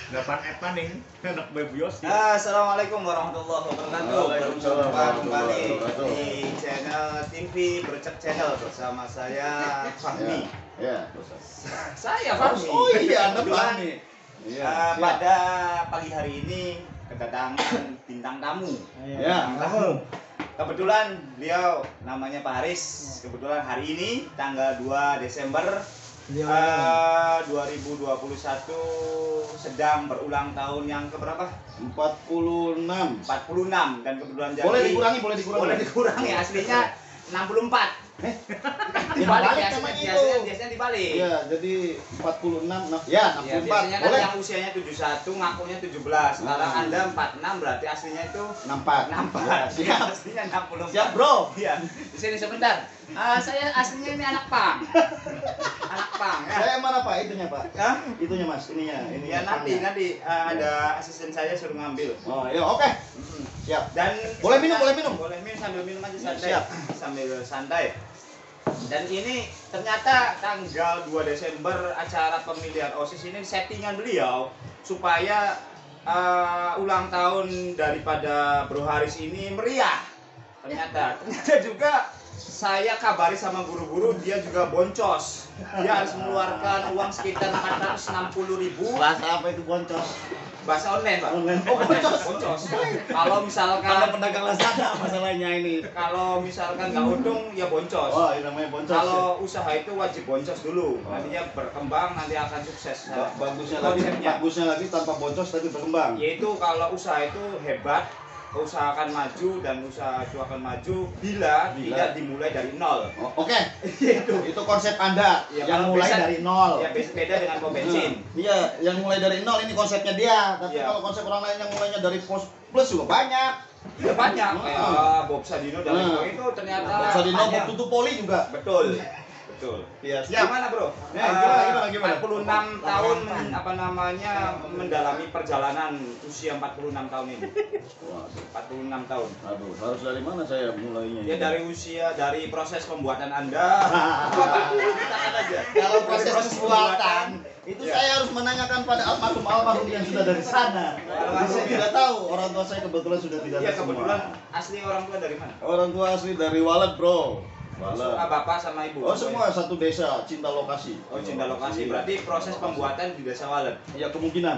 Dapat apa nih? Anak bebios ya. Assalamualaikum warahmatullahi wabarakatuh. Waalaikumsalam Berjumpa kembali warahmatullahi wabarakatuh. di channel TV Bercek Channel bersama saya Fahmi. Ya. Saya Fahmi. Oh iya, Anda Kebetulan, Fahmi. pada pagi hari ini kedatangan bintang tamu. Ya. Bintang tamu. Kebetulan beliau namanya Pak Haris. Kebetulan hari ini tanggal 2 Desember 2021 sedang berulang tahun yang keberapa? 46. 46 dan kebetulan jadi Boleh dikurangi aslinya 64. Dibalik biasanya dibalik. Iya, jadi 46. Ya, 64. Ya, biasanya kan Boleh. yang usianya 71 ngakunya 17. Sekarang Anda 46 berarti aslinya itu 64. 64. Ya, siap. Aslinya 64. Siap, Bro. Iya. Di sini sebentar. Saya aslinya ini anak pang. Anak pang ya. Saya mana, Pak? Itunya, Pak. Hah? Itunya, Mas. Ininya, ini. Ya nanti ada asisten saya suruh ngambil. Oh, ya, oke. Siap. Dan Boleh minum. Boleh minum sambil minum aja santai. Siap. Sambil santai. Dan ini ternyata tanggal 2 Desember acara pemilihan OSIS ini settingan beliau supaya ulang tahun daripada Bro Haris ini meriah. Ternyata juga saya kabari sama guru-guru dia juga boncos. Dia harus mengeluarkan uang sekitar 460.000. Bahasa apa itu boncos? Bahasa online, Pak. Online. Oh, boncos. Boncos. Kalau misalkan Kalau pedagang Lazada masalahnya ini. kalau misalkan nggak untung ya boncos. Oh, ini namanya boncos. Kalau usaha itu wajib boncos dulu. Nantinya berkembang, nanti akan sukses. Bagusnya lagi tanpa boncos tapi berkembang. Yaitu kalau usaha itu hebat, usaha akan maju dan usaha itu akan maju bila tidak dimulai dari nol. Oh, oke. Itu konsep Anda Ya, yang kalau mulai bisa- dari nol. Ya beda dengan pom bensin. Iya, yang mulai dari nol ini konsepnya dia. Tapi Iya. kalau konsep orang lain yang mulainya dari plus juga banyak. Ya banyak kayak Bob Sadino dan lain-lain itu ternyata Sadino banyak. Bob Tutu Poli juga. Betul. Betul. Iya, siap. Gimana, Bro? Ya, gimana? 46 tahun mendalami perjalanan usia 46 tahun ini. Waduh. 46 tahun. Aduh, harus dari mana saya mulainya? Ya dari proses pembuatan Anda. Katakan aja. Kalau proses pembuatan itu saya harus menanyakan pada almarhum yang sudah dari sana. Saya tidak tahu, orang tua saya kebetulan sudah tidak Iya, ada kebetulan semua. asli orang tua dari mana? Orang tua asli dari Walet, Bro. Walet. Bapak sama Ibu. Oh, semua satu desa, cinta lokasi. Oh, cinta lokasi. Berarti proses pembuatan di Desa Walet. Ya kemungkinan.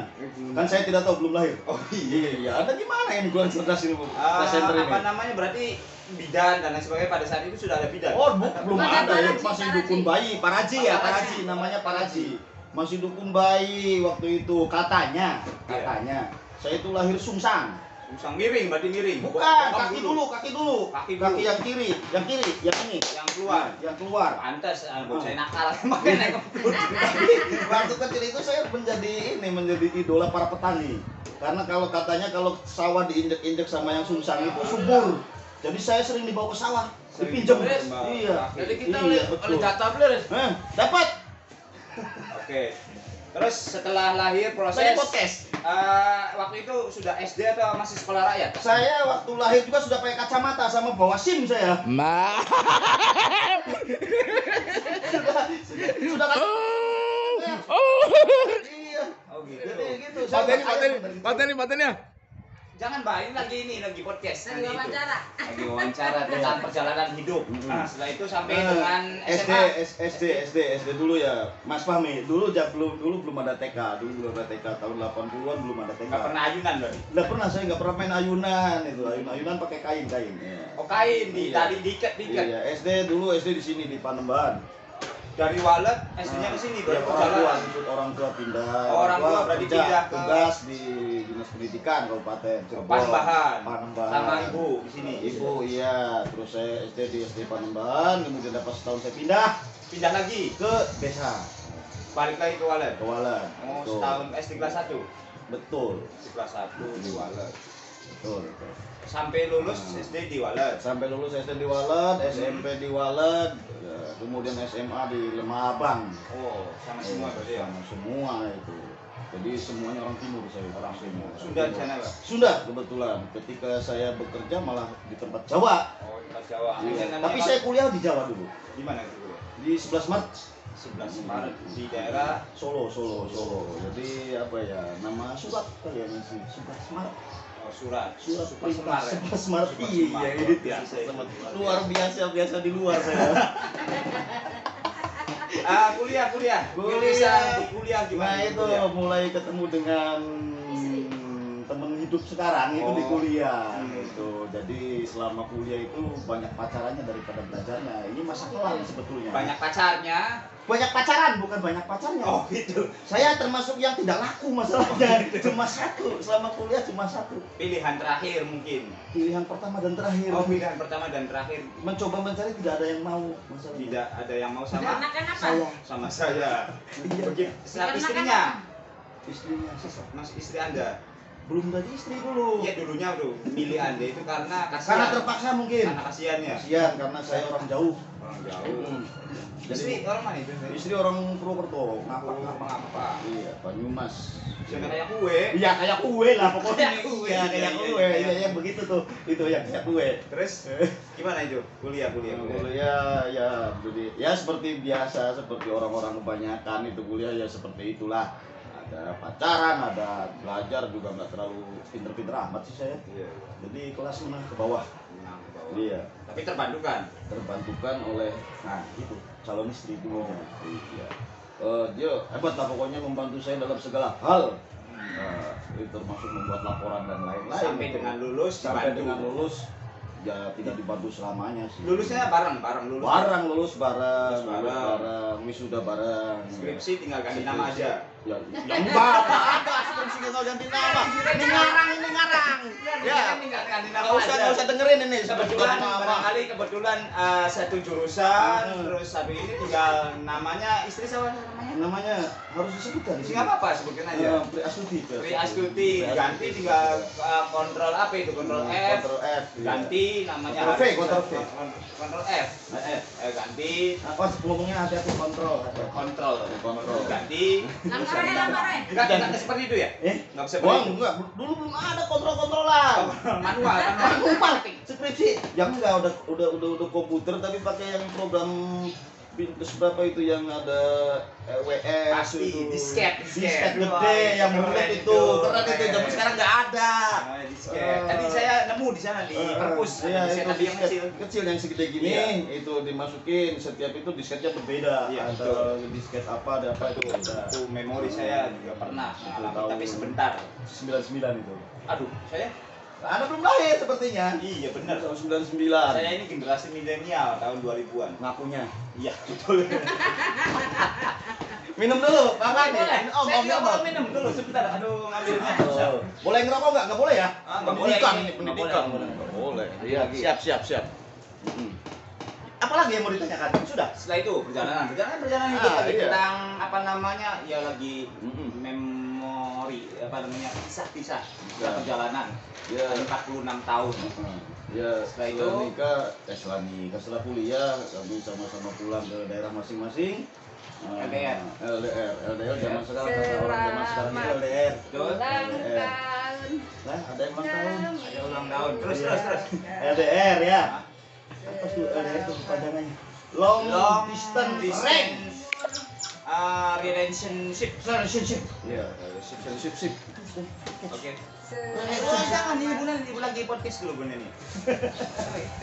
Kan saya tidak tahu, belum lahir. Oh iya. Iya, Anda gimana ini kurang cerdas ini, Bu? Ah, Presenter ini. apa namanya? Berarti bidan dan lain sebagainya pada saat itu sudah ada bidan. Oh, belum Bukan ada ya, Paraji, masih Paraji. dukun bayi, Paraji ya, Paraji. Paraji namanya Paraji. Masih dukun bayi waktu itu katanya. Saya itu lahir sungsang. Usang miring, berarti miring. Bukan, Bokong kaki dulu. Kaki dulu. Kaki yang kiri, yang ini. Yang keluar. Yang keluar. Pantes, bocah nakal makanya naik kebun. Waktu kecil itu saya menjadi idola para petani. Karena kalau sawah diinjek-injek sama yang sungsang itu subur. Jadi saya sering dibawa ke sawah, dipinjam. Iya. Jadi kita betul. oleh jatah beli. Dapat. Oke. Terus setelah lahir Saya proses podcast. waktu itu sudah SD atau masih sekolah rakyat? Saya waktu lahir juga sudah pakai kacamata sama bawa SIM saya. Sudah kan? Iya. Oh gitu. Jadi gitu. Saya Patennya. Jangan Mbak, ini lagi podcast. Lagi Nanti itu. wawancara. Lagi wawancara tentang perjalanan hidup. Nah, setelah itu sampai dengan SD, SMA. SD dulu ya, Mas Fahmi. Dulu belum ada TK, dulu belum ada TK tahun 80-an belum ada TK. Nggak pernah ayunan berarti? Nggak pernah, saya nggak pernah main ayunan itu. Ayunan pakai kain. Ya. Oh kain, Iya. tadi diikat. Iya, SD di sini di Panembahan. Dari Walet SD-nya ke sini Ya, baru orang perjalanan. orang tua pindah. Oh, orang tua berarti kerja, pindah ke- tugas di Dinas Pendidikan Kabupaten Cirebon. Panembahan. Panembahan. Sama ibu di sini. Ibu iya, terus saya SD di SD Panembahan, kemudian dapat setahun saya pindah Pindah lagi, ke desa, balik lagi ke Walet. ke Walet. Oh, Betul. setahun SD kelas 1. Betul. SD kelas 1 di Walet. Betul. Sampai lulus SD di Walet. Sampai lulus SD di Walet, SMP di Walet, kemudian SMA di Lemabang. Oh, sama semua berarti ya. Sama semua itu. Jadi semuanya orang timur saya. Orang timur. Sunda di sana, Pak. Sunda kebetulan. Ketika saya bekerja malah di tempat Jawa. Oh, di Jawa. Iya. Namanya Tapi apa? saya kuliah di Jawa dulu. Di mana itu? Di 11 Maret. 11 Maret di daerah Solo. Jadi apa ya, nama surat kali ya sih, 11 Maret. surat perintah Semar ya? 11 Maret. Surat Iya, Semar, ini biasa itu. luar biasa di luar saya. Kuliah Kuliah. di kuliah gimana? Nah itu Kuliah? mulai ketemu dengan temen hidup sekarang itu di Oh. kuliah gitu. Jadi selama kuliah itu banyak pacarannya daripada belajarnya. Ini masa kelam sebetulnya. Banyak pacarnya. Banyak pacaran, bukan banyak pacarnya. Oh gitu. Saya termasuk yang tidak laku masalahnya. Cuma satu, selama kuliah cuma satu. Pilihan terakhir mungkin. Pilihan pertama dan terakhir. Oh, pilihan pertama dan terakhir. Mencoba mencari tidak ada yang mau masalahnya. Tidak ada yang mau sama Dikarenakan apa? Saya. sama saya. Iya. Begitu. Saat Dikarenakan istrinya, Istrinya sih. Mas istri Anda. Belum tadi istri dulu. Iya dulunya tuh milih Anda itu karena kasihan. Karena terpaksa mungkin. Karena kasihannya. Kasihan karena saya orang jauh. Orang jauh. Jadi Istri orang mana itu? istri orang Purwokerto. Ngapa? Iya, Banyumas. Jangan kayak kue. Iya, kayak kue lah pokoknya. Kayak kue. Iya, kayak Iya, kue. iya, Iya, yang begitu tuh. Itu yang kayak kue. Terus gimana itu? Kuliah. Kuliah ya jadi ya seperti biasa, seperti orang-orang kebanyakan itu kuliah ya seperti itulah. Ada pacaran, ada belajar juga nggak terlalu pinter-pinter amat sih saya. Iya. Jadi kelas menengah ke bawah. Menang ke bawah. Iya. Tapi terbantukan. Terbantukan oleh itu calon istri dulunya. Iya. Dia hebat lah pokoknya membantu saya dalam segala hal. Itu termasuk membuat laporan dan lain-lain. Sampai dengan lulus sampai dibantu. dengan lulus ya tidak dibantu selamanya sih. Lulusnya bareng lulus. Lulus bareng, Lulus bareng. wisuda bareng. Skripsi tinggal ganti nama aja. Ya enggak ada skripsi tinggal ganti nama. Ini ngarang. Ya. tinggal ganti nama Enggak usah dengerin ini Kebetulan nama. barangkali satu jurusan, Hmm. terus habis ini tinggal namanya istri sama namanya. Namanya harus disebutkan. Sih nggak apa-apa sebutkan aja. Pri Astuti. Pri Astuti ganti tinggal kontrol apa itu kontrol F. Kontrol F. iya. Ganti namanya Kontrol V, harus kontrol V. kontrol F. F. Ganti Apa ngomongnya hati-hati kontrol. kontrol ganti Lamaran. enggak seperti itu ya? Nggak bisa Wah, begitu. enggak. Dulu belum ada kontrol-kontrolan. Manual kan Manual skripsi. Yang enggak udah komputer tapi pakai yang program Windows berapa itu yang ada WS Pasti, itu. disket. Disket Wah, gede yang keren bulat itu, itu. Keren itu keren. zaman sekarang enggak ada. Disket. Tadi saya nemu di sana di perpus. Iya, Disket itu tadi yang disket kecil. kecil yang segede gini, Iya. itu dimasukin setiap itu disketnya berbeda. Iya, Ada disket apa, ada apa itu beda. Itu memori saya juga pernah mengalami, tapi sebentar. 99 itu. Aduh, saya Anda belum lahir sepertinya. iya benar. Tahun 99. Saya ini generasi milenial tahun 2000-an. Ngakunya. Iya, betul. Minum dulu, makan nih. Boleh. Om, Saya om, juga om. mau minum dulu sebentar. Aduh, ngambilnya. Oh. Boleh ngerokok nggak? Nggak boleh ya? Nggak boleh. Pendidikan Ini ini, nggak pendidikan. boleh. Nggak boleh. Iya, siap. Apalagi yang mau ditanyakan? Sudah. Setelah itu perjalanan hidup lagi iya. tentang apa namanya? Ya lagi Mm-mm. memori apa namanya? Kisah-kisah Ya. perjalanan. Ya. 46 tahun. Ya, Setelah setelah itu? nikah, setelah kuliah, kami sama-sama pulang ke daerah masing-masing. LDR. LDR zaman sekarang kata orang zaman sekarang itu LDR. Betul. Ulang tahun. Nah, ada yang ulang tahun. Ada ulang tahun. Terus. LDR ya. Apa tuh LDR itu kepanjangannya? Long distance relationship. relationship. Iya, relationship. Oke. Oh, Jangan ibu lagi podcast dulu Bun ini.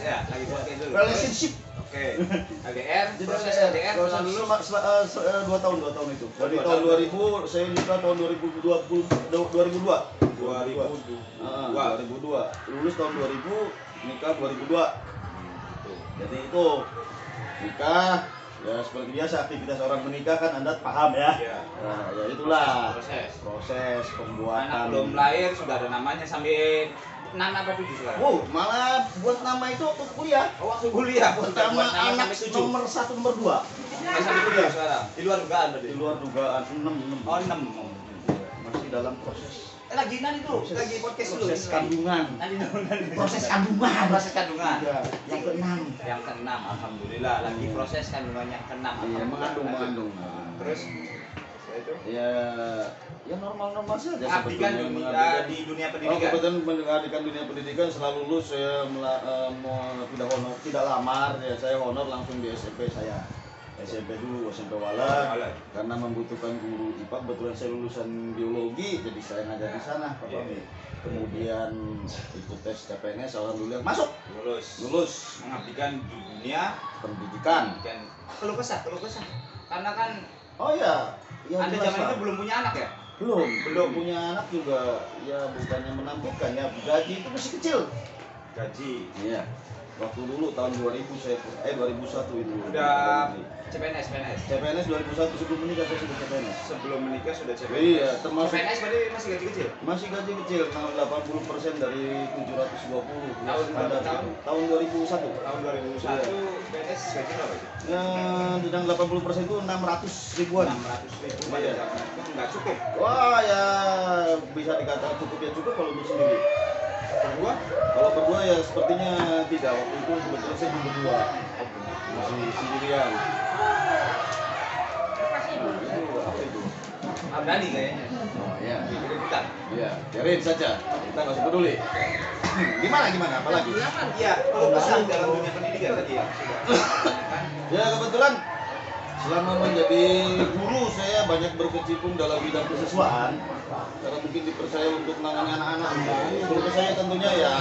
Ya, lagi podcast dulu. Relationship. Oke. LDR, Jadi proses LDR proses selalu dulu 2 tahun itu. Dari Dua tahun tahun. 2000 saya nikah tahun 2002. 2002. 2002. Lulus tahun 2000, nikah 2002. Jadi itu nikah ya seperti biasa aktivitas orang menikah kan Anda paham ya. Iya. Nah, ya itulah Proses. pembuatan. Anak belum lahir sudah ada namanya sampai nama apa tujuh sekarang? Malah buat nama itu waktu kuliah. Oh, waktu kuliah Pertama buat nama anak sampai 7. nomor 1 nomor 2. Sampai kuliah sekarang. Di luar dugaan tadi. Di luar dugaan 6. Oh, 6. Masih dalam proses Lagi nanti dulu, lagi podcast dulu. proses kandungan. Nanti dulu. Proses kandungan. Proses kandungan. Iya, yang keenam. Yang keenam, alhamdulillah lagi proses kandungan yang keenam. Iya, mengandung. Terus setelah itu Ya normal saja abdikan sebetulnya di dunia Oh, pendidikan. kebetulan mengabdikan dunia pendidikan setelah lulus saya mau tidak lamar ya saya honor langsung di SMP saya. SMP dulu, SMP Walet. Karena membutuhkan guru IPA, kebetulan saya lulusan biologi, jadi saya ngajar di sana, Pak Fahmi. Kemudian ikut tes CPNS, alhamdulillah masuk, lulus mengabdikan di dunia pendidikan. dan keluh kesah. Karena kan Oh iya, ya, Anda jelas, zaman Pak. itu belum punya anak ya? belum punya anak juga, ya bukannya menakutkan ya, gaji itu masih kecil. Gaji. Iya. Waktu dulu tahun 2000 saya 2001 itu. Udah CPNS. CPNS 2001 sebelum menikah saya sudah CPNS. Sebelum menikah sudah CPNS. Iya, termasuk CPNS berarti masih gaji kecil? masih gaji kecil, 80% dari 720. Tahun Ya, ada tahun? gitu. Tahun 2001. Tahun 2001 PNS gaji berapa itu? Ya, sedang 80% itu 600 ribuan. 600.000 Iya. pada zaman itu nggak cukup. Wah, ya bisa dikatakan cukup ya cukup kalau untuk sendiri. Berdua? Kalau berdua ya sepertinya tidak. Waktu itu kebetulan saya belum berdua. Masih sendirian. Itu apa itu? Abdali kayaknya. Oh iya. Keributan. Iya, biarin saja. Kita nggak usah peduli. Gimana? Apalagi? Iya, keluh kesah dalam dunia pendidikan tadi ya. Ya kebetulan selama menjadi guru saya banyak berkecimpung dalam bidang kesiswaan. Karena mungkin dipercaya untuk menangani anak-anak. Menurut saya tentunya ya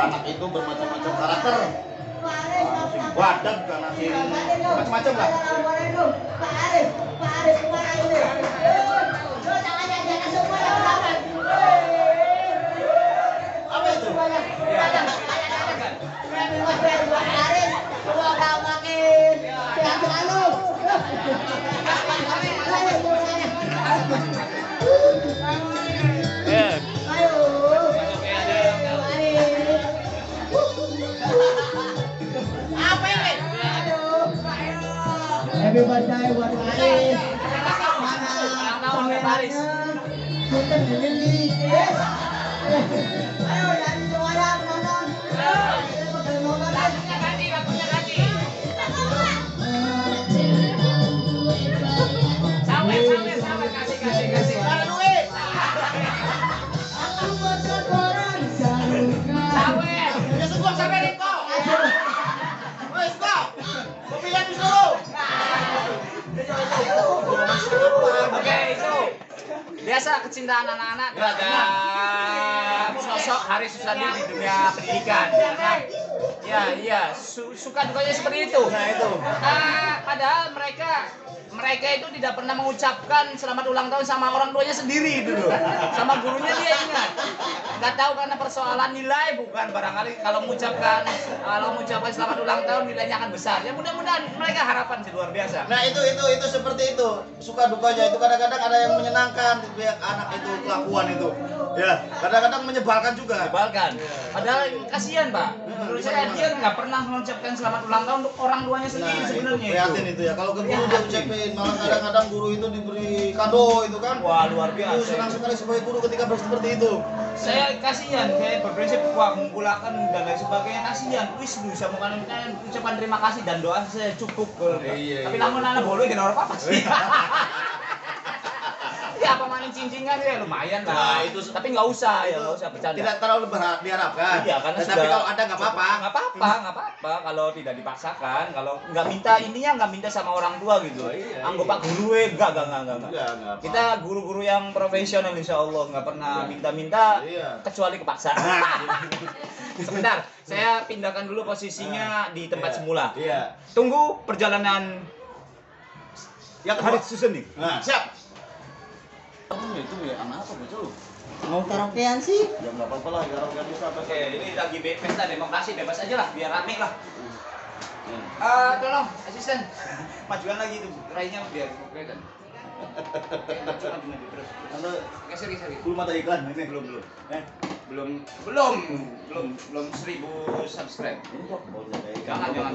anak itu bermacam-macam karakter. Si badak kan, si macam-macam lah. Apa itu? Happy birthday buat Paris. Paris. Sultan Lili. Ayo dari semuanya penonton. Sawer, kasih. Mana duit? Aku buat orang jalukan. Sawer. Ya sungguh sawer itu. Wes kok. Pemilihan disuruh. Oke, itu biasa kecintaan anak-anak terhadap sosok Haris Susandi di dunia pendidikan. Karena ya suka dukanya seperti itu. Nah itu. Padahal mereka itu tidak pernah mengucapkan selamat ulang tahun sama orang tuanya sendiri dulu. Sama gurunya dia ingat. Nggak tahu karena persoalan nilai bukan, barangkali kalau mengucapkan selamat ulang tahun nilainya akan besar. Ya mudah-mudahan mereka harapan sih luar biasa. Nah itu seperti itu, suka dukanya itu kadang-kadang ada yang menyenangkan pihak anak itu kelakuan itu, ya kadang-kadang menyebalkan juga. Menyebalkan. Padahal kasihan Pak. Menurut saya dia nggak pernah mengucapkan selamat ulang tahun untuk orang tuanya sendiri sebenarnya prihatin itu ya. Kalau ke guru dia ucapin, malah kadang-kadang guru itu diberi kado itu kan. Wah luar biasa. Itu senang sekali sebagai guru ketika seperti itu. Saya kasihan, saya berprinsip wah menggulakan dan lain sebagainya, kasihan. Wis bisa mengatakan ucapan terima kasih dan doa saya cukup. Iya. Tapi namun anak boleh gak apa-apa sih. Ya apa maning cincingan ya lumayan lah. Nah, itu tapi nggak usah bercanda. Tidak terlalu diharapkan. Iya, karena tapi sudah- kalau ada nggak apa-apa. Nggak apa-apa kalau tidak dipaksakan. Kalau nggak minta intinya nggak minta sama orang tua gitu. Iya, Anggo iya. Pak guru enggak. Enggak apa. Kita guru-guru yang profesional insya Allah nggak pernah minta-minta Iya. kecuali kepaksa. Sebentar, saya pindahkan dulu posisinya di tempat Iya. semula. Iya. Tunggu perjalanan Yang Haris Susandi. Nah, siap. Itu ya anak apa bocah lu? Mau karaokean sih? Ya nggak apa-apa lah, karaokean bisa. Oke, ini lagi pesta demokrasi, bebas aja lah, biar rame lah. Hmm. Tolong, asisten, majukan lagi itu, rainya biar kelihatan. Maju terus. Anda Geser. belum ada iklan ini? Belum 1000 subscribe. Ini kok mau jadi Jangan. Jangan.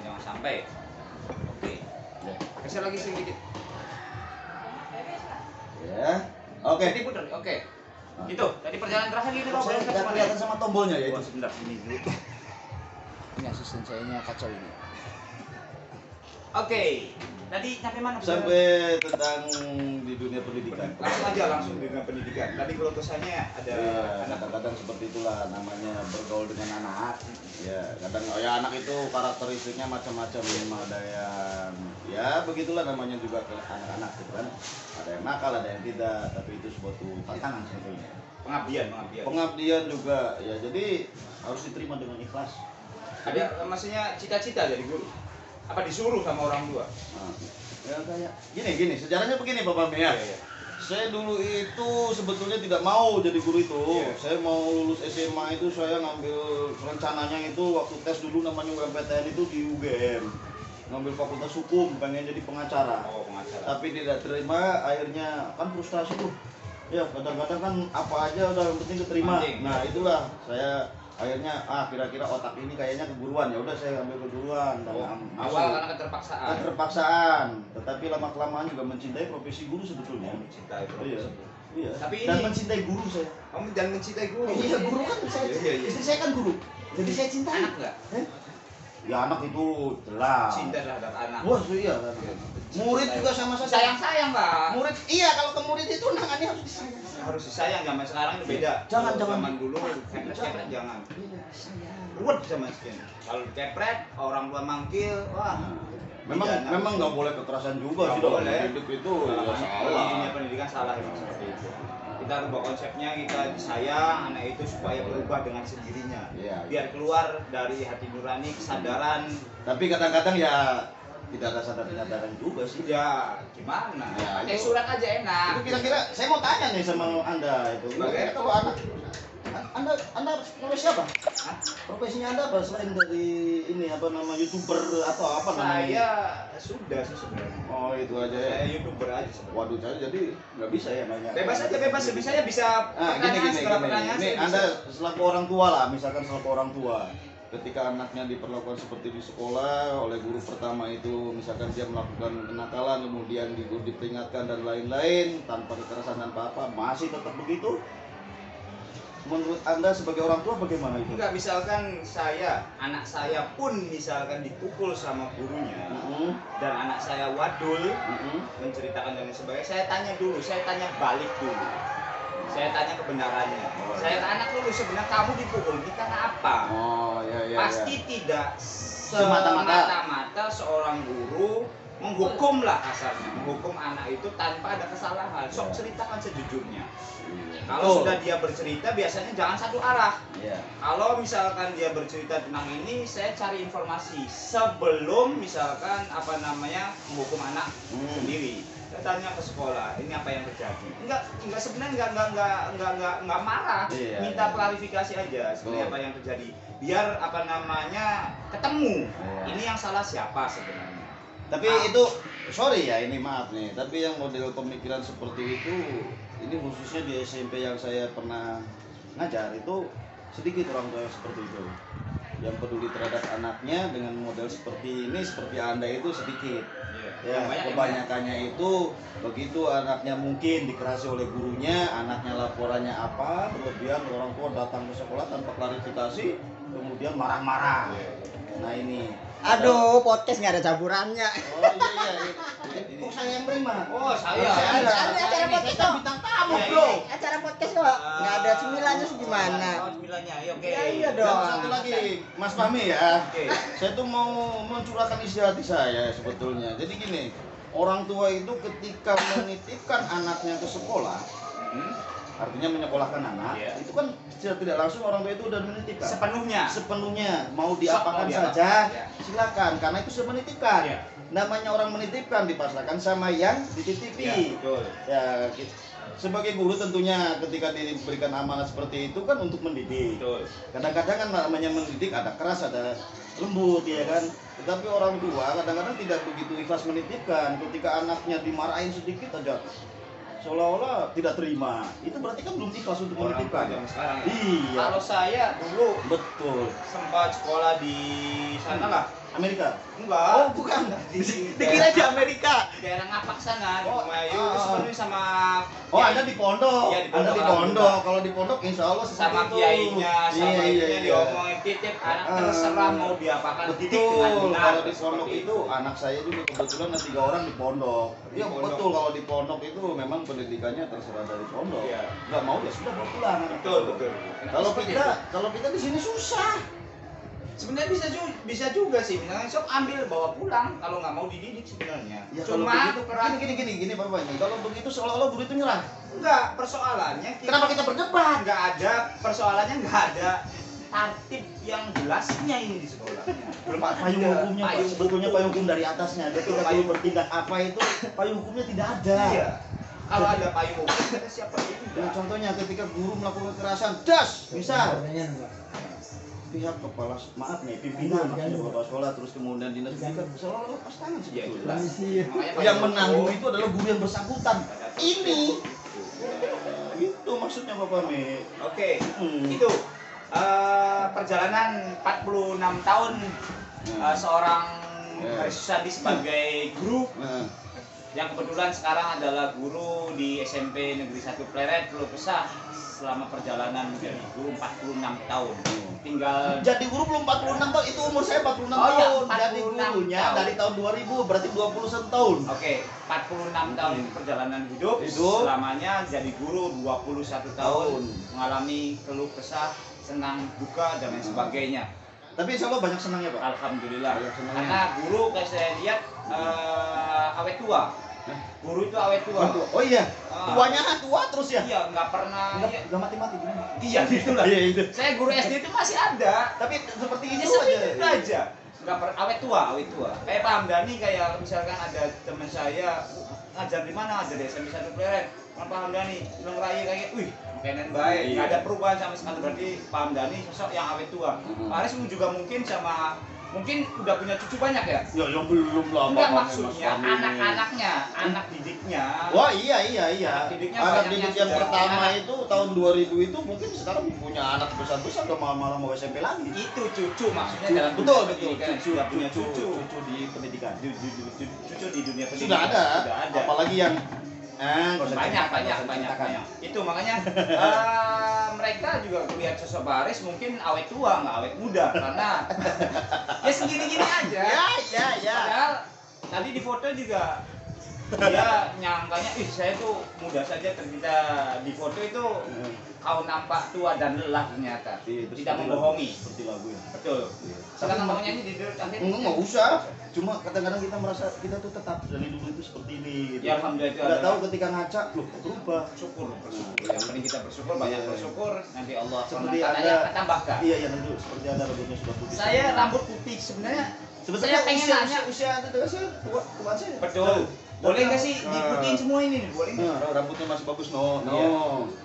Jangan sampai. Oke, Ya. geser lagi sedikit. Ya. Oke. Jadi putar, oke. Gitu, tadi perjalanan terakhir ini Pak. Saya nggak kelihatan sama tombolnya ya itu. Wah, sebentar, ini dulu. Ini asisten sayanya kacau ini. Oke, Tadi nyampe mana? Sampai tentang di dunia pendidikan. Langsung dengan pendidikan. Tadi kalau kesannya ada Ya, kadang-kadang seperti itulah namanya bergaul dengan anak. Ya, kadang ya anak itu karakteristiknya macam-macam, ada yang ya begitulah namanya juga ke anak-anak gitu kan. Ada yang nakal, ada yang tidak, tapi itu suatu tantangan sebetulnya. pengabdian. Pengabdian juga ya, jadi harus diterima dengan ikhlas. Ada maksudnya cita-cita jadi guru? Apa disuruh sama orang tua? Nah, ya kayak gini, sejarahnya begini Bapak Mia. Iya. Saya dulu itu sebetulnya tidak mau jadi guru itu. Iya. Saya mau lulus SMA itu saya ngambil rencananya itu waktu tes dulu namanya UMPTN itu di UGM. Ngambil fakultas hukum, pengen jadi pengacara. Oh, pengacara. Tapi tidak terima, akhirnya kan frustasi tuh. Ya kadang-kadang kan apa aja udah yang penting keterima. Anjing. Nah itulah saya akhirnya kira-kira otak ini kayaknya keguruan, ya udah saya ambil keguruan dan Awal karena keterpaksaan. keterpaksaan, tetapi lama-kelamaan juga mencintai profesi guru sebetulnya. Mencintai Iya. profesi. Iya. Tapi dan ini- mencintai guru saya. Kamu jangan mencintai guru. Iya, guru kan saya. Iya. Istri saya kan guru. Jadi saya cintai. Anak enggak? Ya anak itu jelas. Cinta terhadap anak. Wah, iya kan. Murid juga sama saja. Sayang, Pak. Murid, iya kalau ke murid itu nangannya harus disayang. Harus disayang, zaman sekarang itu beda. Jangan. Zaman dulu kepret jangan. Iya, sayang. Ruwet zaman sekian. Kalau kepret orang tua manggil, wah. Memang nggak boleh kekerasan juga sih Nggak dalam boleh. hidup itu. Ya, Kalau salah. dunia pendidikan salah emang seperti itu. Kita rubah konsepnya, kita disayang anak itu supaya berubah dengan sendirinya. Iya. Biar keluar dari hati nurani, kesadaran. Tapi kadang-kadang ya tidak ada sadar-sadaran juga sih. Ya, gimana? Ya, Pakai itu- surat aja enak. Itu kira-kira saya mau tanya nih sama Anda itu. Bagaimana? Kalau Anda profesi apa? Hah? Profesinya Anda apa selain dari ini apa nama YouTuber atau apa namanya? Saya sudah sih sebenarnya. Oh, itu aja ya. Saya YouTuber aja sebenarnya. Waduh, saya jadi nggak bisa ya nanya. Bebas aja, sebisanya bisa Gini. segala pertanyaan. Ini saya bisa. Anda selaku orang tua lah, misalkan selaku orang tua. Ketika anaknya diperlakukan seperti di sekolah oleh guru pertama itu, misalkan dia melakukan kenakalan, kemudian diperingatkan dan lain-lain tanpa kekerasan dan apa, masih tetap begitu? Menurut Anda sebagai orang tua bagaimana itu? Enggak, misalkan anak saya pun misalkan dipukul sama gurunya dan anak saya wadul menceritakan dan lain sebagainya, saya tanya balik dulu. Saya tanya kebenarannya. Saya tanya anak dulu, sebenarnya kamu dipukul ini karena apa? Oh, ya. Pasti tidak Semata-mata. semata-mata seorang guru menghukum anak itu tanpa ada kesalahan. Sok ceritakan sejujurnya. Kalau sudah dia bercerita, biasanya jangan satu arah. Iya. Kalau misalkan dia bercerita tentang ini, saya cari informasi sebelum misalkan menghukum anak sendiri. Saya tanya ke sekolah, ini apa yang terjadi? Sebenarnya enggak marah, Iya, minta iya. klarifikasi aja sebenarnya Betul. apa yang terjadi. Biar ketemu. Iya. Ini yang salah siapa sebenarnya? Tapi itu sorry ya, ini maaf nih, tapi yang model pemikiran seperti itu, ini khususnya di SMP yang saya pernah ngajar itu sedikit orang tua yang seperti itu, yang peduli terhadap anaknya dengan model seperti ini, seperti Anda itu sedikit. Ya, kebanyakannya itu begitu anaknya mungkin dikerasi oleh gurunya, anaknya laporannya apa, berlebihan orang tua datang ke sekolah tanpa klarifikasi, kemudian marah-marah. Nah ini. Aduh, podcast nggak ada caburannya. Oh iya. Kok saya yang terima? Oh, saya. Ada acara podcast Kita kok. bintang tamu, Iya, bro. ini. Acara podcast kok. Nggak ada cemilannya sih gimana? Oh, cemilannya, ayo, oke. Iya Dan dong. satu lagi, Mas Fahmi ya. Oke. Saya tuh mau mencurahkan isi hati saya sebetulnya. Jadi gini, orang tua itu ketika menitipkan anaknya ke sekolah, artinya menyekolahkan anak, Iya. itu kan secara tidak langsung orang tua itu udah menitipkan. Sepenuhnya. Mau diapakan Mau diapakan, saja, ya. silakan. Karena itu sudah menitipkan. Iya. Namanya orang menitipkan dipasrahkan sama yang dititipi. Ya, betul. Ya, sebagai guru tentunya ketika diberikan amanat seperti itu kan untuk mendidik. Betul. Kadang-kadang kan namanya mendidik ada keras, ada lembut ya kan. Tetapi orang tua kadang-kadang tidak begitu ikhlas menitipkan. Ketika anaknya dimarahin sedikit aja seolah-olah tidak terima. Itu berarti kan belum ikhlas untuk Orang tua menitipkan. zaman sekarang. Iya. Kalau saya dulu Betul. sempat sekolah di sana lah, Amerika. Enggak. Oh, bukan. Dikira di Amerika. Daerah Ngapak sana, di Oh, Bumayu, ah, terus ah. sebenarnya sama Oh, ada di pondok. Iya, di Ada pondok. di pondok. Kalau di pondok insya Allah seperti sama itu. kiainya, sama itunya iya. diomongin titip anak Ah. terserah mau diapakan didik dengan Betul, benar. kalau di pondok Seperti itu anak saya juga kebetulan ada 3 orang di pondok. Di Iya pondok. betul, kalau di pondok itu memang pendidikannya terserah dari pondok. Iya. Nggak mau ya sudah bawa pulang. Betul, betul. Kalau Seperti kita, itu. kalau kita di sini susah. Sebenarnya bisa juga sih, misalnya sok ambil bawa pulang kalau nggak mau dididik sebenarnya. Ya, kalau Cuma begitu, gini Bapak ini. Kalau begitu seolah-olah guru itu nyerah. enggak persoalannya Kenapa kita berdebat? nggak ada persoalannya nggak ada tertib yang jelasnya ini di sekolahnya. Belum ada Payung hukumnya Pak, payung sebetulnya hukum. payung hukum dari atasnya. Ketika Payung guru bertindak apa itu, payung hukumnya tidak ada. Iya. Kalau ada payung hukum kita siapa Ya, juga. contohnya ketika guru melakukan kekerasan, das, misal pihak kepala maaf nih pimpinan maksudnya kepala sekolah terus kemudian dinas pendidikan selalu lepas tangan Iya, sebetulnya. jelas. Makanya Yang payung menanggung hukum. itu adalah guru yang bersangkutan. Ini itu maksudnya Bapak Mi. Oke, Hmm. itu perjalanan 46 tahun seorang Haris Susadi sebagai guru Nah, yang kebetulan sekarang adalah guru di SMP Negeri 1 Pleret, Keluh Kesah, selama perjalanan menjadi guru 46 tahun. Tinggal jadi guru belum 46 tahun, itu umur saya 46 Oh, iya, tahun. Jadi 46 gurunya tahun. dari tahun 2000 berarti 21 tahun. Oke, 46 tahun itu perjalanan hidup. Hidup. Selamanya jadi guru 21 tahun, mengalami keluh kesah, senang, duka dan lain sebagainya. Tapi insya Allah banyak senangnya Pak. Alhamdulillah. Banyak senangnya. Karena guru kayak saya lihat awet tua. Guru itu awet tua. Oh iya, Ah. tuanya tua terus ya? Iya, nggak pernah. Iya, Enggak mati-mati gimana? iya gitulah. Iya itu. Saya guru SD itu masih ada. Tapi seperti Ya itu seperti aja. itu aja. Nggak awet tua. Kayak Pak Hamdani, kayak misalkan ada teman saya ngajar di mana, ngajar di SMP 1 Pleret. Pak Hamdani bilang raya kayak, wih, makanan baik. Iya. Nggak ada perubahan sama sekali. Berarti Pak Hamdani sosok yang awet tua. Pak Aris juga mungkin udah punya cucu banyak ya? Ya yang belum lah. Enggak, Pak, maksudnya Mas Fahmi. anak-anaknya, anak didiknya. Wah iya. Anak didiknya Anak banyak didik yang yang sudah pertama anak. itu tahun 2000 itu mungkin sekarang punya anak besar-besar udah malah mau SMP lagi. Itu cucu maksudnya dalam Betul dunia betul. pendidikan. Cucu Sudah punya cucu cucu. di pendidikan. Cucu di dunia pendidikan. Sudah ada. Sudah ada. Apalagi yang nggak usah banyak ceritakan, nggak usah ceritakan. itu makanya mereka juga melihat sosok Baris mungkin awet tua nggak awet muda karena ya segini-gini aja Ya. padahal tadi di foto juga dia nyangkanya ih saya tuh muda saja ternyata di foto itu kau nampak tua dan lelah ternyata Iya, tidak membohongi seperti lagu ya. betul sekarang mau nyanyi di akhir Nggak usah. Cuma kadang-kadang kita merasa kita tuh tetap dari dulu itu seperti ini. Gitu. Ya, alhamdulillah itu Nggak adalah- tahu ketika ngaca, loh kok berubah. bersyukur yang penting kita bersyukur banyak bersyukur nanti Allah Seperti akan ada- tambahkan. Iya tentu seperti ada rambutnya sudah putih. Saya rambut putih sebenarnya. Sebetulnya Saya pengen nanya. usia itu saya tua saya. Betul. Boleh nggak sih Nah. diputiin semua ini? Boleh nggak? Nah, rambutnya masih bagus no. Iya.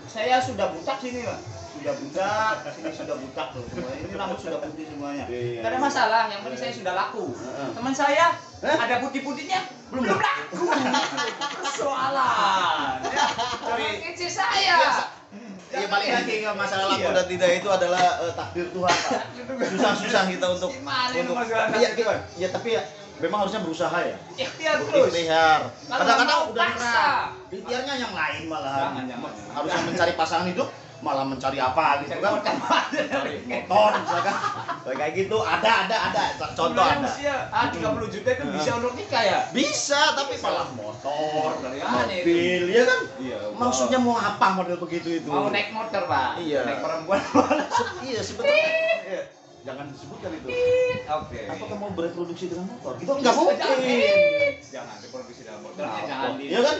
Saya sudah butak sini, Pak. Sudah butak, sini sudah butak loh semuanya. Ini rambut sudah putih semuanya. Iya. Tidak ada masalah, yang penting saya sudah laku. Heeh. Teman saya Hah? ada putih-putihnya belum laku. Persoalan. Ya, tapi kece saya. Ya balik lagi ke masalah laku Iya. dan tidak itu adalah takdir Tuhan Pak. Susah-susah kita untuk Gimana ini masalah Iya, takdir Tuhan? ya tapi ya memang harusnya berusaha ya. Ikhtiar terus. Ikhtiar. Kalau Kadang-kadang nggak mau, udah paksa. nyerah. Ikhtiarnya yang lain malah. Jangan. Harusnya mencari pasangan hidup malah mencari apa gitu Cari kan. motor. Cari motor misalkan. Kayak gitu ada. Contoh Sebenarnya ada. usia 30 juta itu bisa untuk nikah ya? Bisa tapi malah motor, Dari mana itu? mobil, ya kan? Iya. Maksudnya mau apa model begitu itu? Mau naik motor, Pak. Iya. Naik perempuan. Iya sebetulnya. Iya. Jangan disebutkan itu. Oke. Apakah mau bereproduksi dengan motor? Itu nggak mungkin. Jangan diproduksi dalam motornya, Nah, jangan di iya kan?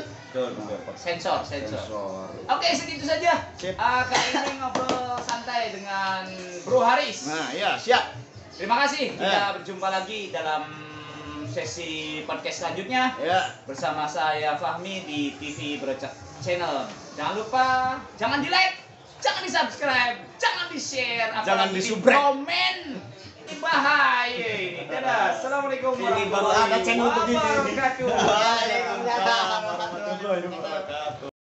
sensor. Sensor. Oke, segitu saja. Sip. Kali ini ngobrol santai dengan Bro Haris. Nah, iya, siap. Terima kasih. Kita berjumpa lagi dalam sesi podcast selanjutnya Ya. bersama saya Fahmi di TV Bercak Channel. Jangan lupa, jangan di like, jangan di subscribe, jangan di share, Jangan apalagi di-subrek. komen. Ini bahaya ini. Dadah. Assalamualaikum Ini baru ada channel begini. wabarakatuh. Waalaikumsalam warahmatullahi wabarakatuh.